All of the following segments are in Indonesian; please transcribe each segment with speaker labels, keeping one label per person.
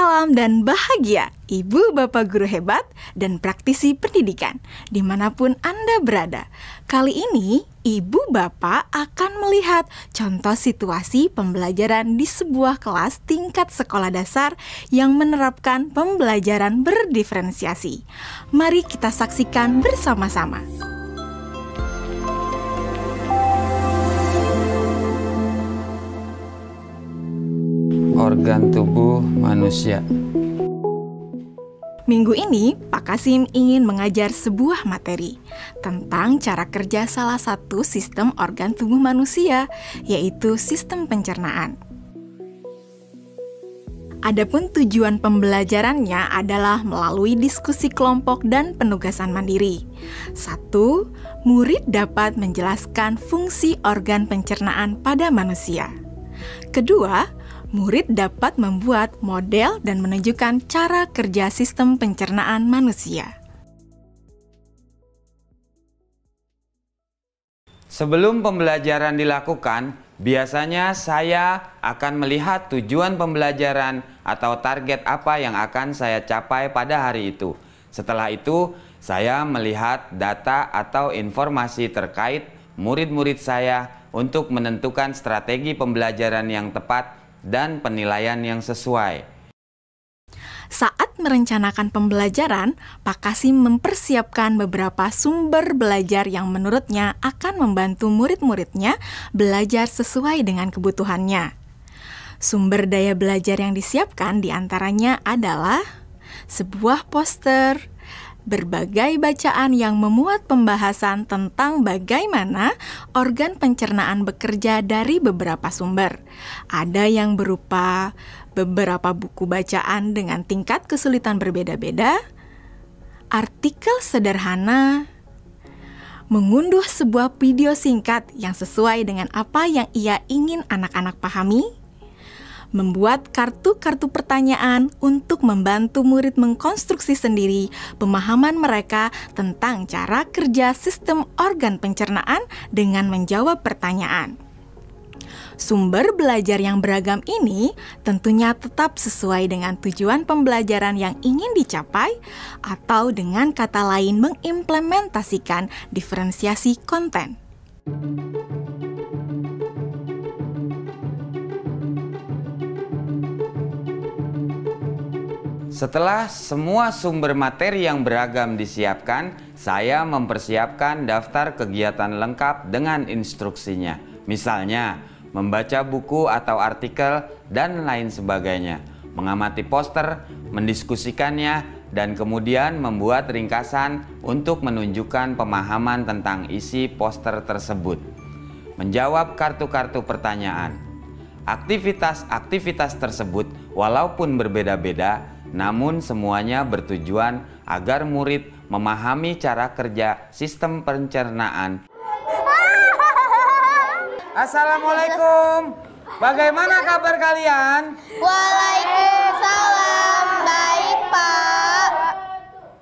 Speaker 1: Salam dan bahagia, Ibu Bapak Guru hebat dan praktisi pendidikan, dimanapun Anda berada. Kali ini, Ibu Bapak akan melihat contoh situasi pembelajaran di sebuah kelas tingkat sekolah dasar yang menerapkan pembelajaran berdiferensiasi. Mari kita saksikan bersama-sama.
Speaker 2: Organ tubuh manusia.
Speaker 1: Minggu ini, Pak Kasim ingin mengajar sebuah materi tentang cara kerja salah satu sistem organ tubuh manusia, yaitu sistem pencernaan. Adapun tujuan pembelajarannya adalah melalui diskusi kelompok dan penugasan mandiri. 1. Murid dapat menjelaskan fungsi organ pencernaan pada manusia. Kedua, murid dapat membuat model dan menunjukkan cara kerja sistem pencernaan manusia.
Speaker 2: Sebelum pembelajaran dilakukan, biasanya saya akan melihat tujuan pembelajaran atau target apa yang akan saya capai pada hari itu. Setelah itu, saya melihat data atau informasi terkait murid-murid saya untuk menentukan strategi pembelajaran yang tepat dan penilaian yang sesuai.
Speaker 1: Saat merencanakan pembelajaran, Pak Kasim mempersiapkan beberapa sumber belajar yang menurutnya akan membantu murid-muridnya belajar sesuai dengan kebutuhannya. Sumber daya belajar yang disiapkan diantaranya adalah sebuah poster, berbagai bacaan yang memuat pembahasan tentang bagaimana organ pencernaan bekerja dari beberapa sumber. Ada yang berupa beberapa buku bacaan dengan tingkat kesulitan berbeda-beda, artikel sederhana, mengunduh sebuah video singkat yang sesuai dengan apa yang ia ingin anak-anak pahami, membuat kartu-kartu pertanyaan untuk membantu murid mengkonstruksi sendiri pemahaman mereka tentang cara kerja sistem organ pencernaan dengan menjawab pertanyaan. Sumber belajar yang beragam ini tentunya tetap sesuai dengan tujuan pembelajaran yang ingin dicapai, atau dengan kata lain mengimplementasikan diferensiasi konten.
Speaker 2: Setelah semua sumber materi yang beragam disiapkan, saya mempersiapkan daftar kegiatan lengkap dengan instruksinya. Misalnya, membaca buku atau artikel dan lain sebagainya, mengamati poster, mendiskusikannya, dan kemudian membuat ringkasan untuk menunjukkan pemahaman tentang isi poster tersebut. Menjawab kartu-kartu pertanyaan. Aktivitas-aktivitas tersebut walaupun berbeda-beda, namun semuanya bertujuan agar murid memahami cara kerja sistem pencernaan. Assalamualaikum. Bagaimana kabar kalian?
Speaker 3: Waalaikumsalam. Baik, Pak.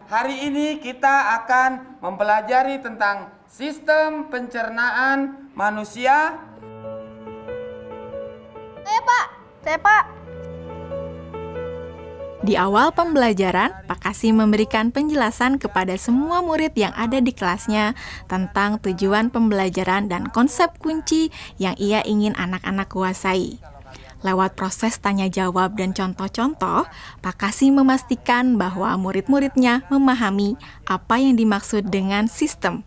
Speaker 2: Hari ini kita akan mempelajari tentang sistem pencernaan manusia.
Speaker 3: Saya, Pak.
Speaker 1: Di awal pembelajaran, Pak Kasim memberikan penjelasan kepada semua murid yang ada di kelasnya tentang tujuan pembelajaran dan konsep kunci yang ia ingin anak-anak kuasai. Lewat proses tanya jawab dan contoh-contoh, Pak Kasim memastikan bahwa murid-muridnya memahami apa yang dimaksud dengan sistem.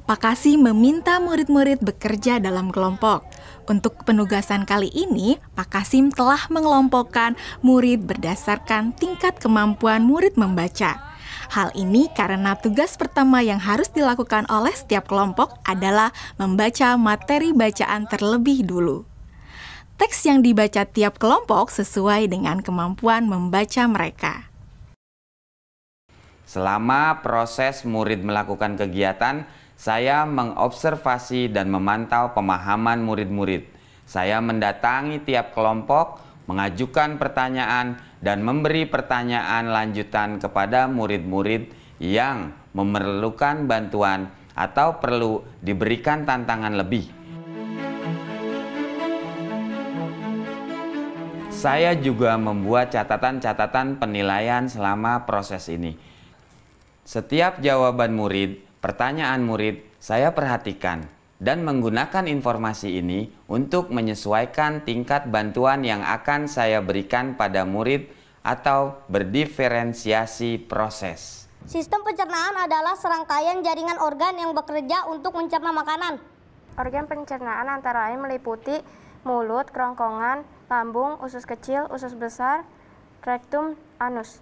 Speaker 1: Pak Kasim meminta murid-murid bekerja dalam kelompok. Untuk penugasan kali ini, Pak Kasim telah mengelompokkan murid berdasarkan tingkat kemampuan murid membaca. Hal ini karena tugas pertama yang harus dilakukan oleh setiap kelompok adalah membaca materi bacaan terlebih dulu. Teks yang dibaca tiap kelompok sesuai dengan kemampuan membaca mereka.
Speaker 2: Selama proses murid melakukan kegiatan, saya mengobservasi dan memantau pemahaman murid-murid. Saya mendatangi tiap kelompok, mengajukan pertanyaan, dan memberi pertanyaan lanjutan kepada murid-murid yang memerlukan bantuan atau perlu diberikan tantangan lebih. Saya juga membuat catatan-catatan penilaian selama proses ini. Setiap jawaban murid, pertanyaan murid, saya perhatikan dan menggunakan informasi ini untuk menyesuaikan tingkat bantuan yang akan saya berikan pada murid atau berdiferensiasi proses.
Speaker 3: Sistem pencernaan adalah serangkaian jaringan organ yang bekerja untuk mencerna makanan.
Speaker 4: Organ pencernaan antara lain meliputi mulut, kerongkongan, lambung, usus kecil, usus besar, rektum, anus.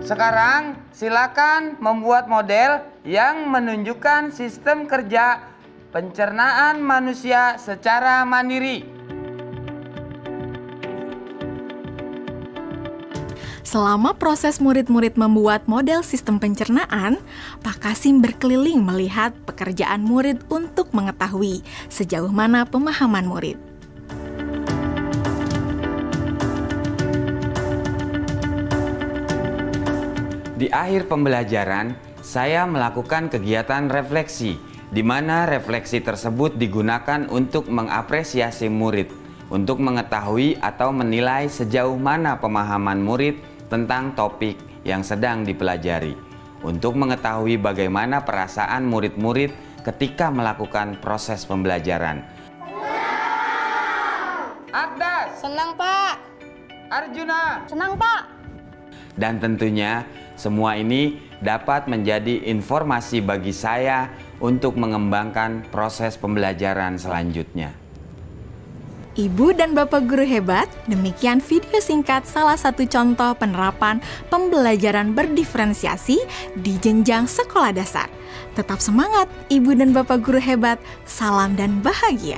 Speaker 2: Sekarang silakan membuat model yang menunjukkan sistem kerja pencernaan manusia secara mandiri.
Speaker 1: Selama proses murid-murid membuat model sistem pencernaan, Pak Kasim berkeliling melihat pekerjaan murid untuk mengetahui sejauh mana pemahaman murid.
Speaker 2: Di akhir pembelajaran, saya melakukan kegiatan refleksi, di mana refleksi tersebut digunakan untuk mengapresiasi murid, untuk mengetahui atau menilai sejauh mana pemahaman murid tentang topik yang sedang dipelajari, untuk mengetahui bagaimana perasaan murid-murid ketika melakukan proses pembelajaran. Ardas!
Speaker 3: Senang, Pak.
Speaker 2: Arjuna!
Speaker 3: Senang, Pak.
Speaker 2: Dan tentunya semua ini dapat menjadi informasi bagi saya untuk mengembangkan proses pembelajaran selanjutnya.
Speaker 1: Ibu dan Bapak guru hebat, demikian video singkat salah satu contoh penerapan pembelajaran berdiferensiasi di jenjang sekolah dasar. Tetap semangat, Ibu dan Bapak guru hebat, salam dan bahagia.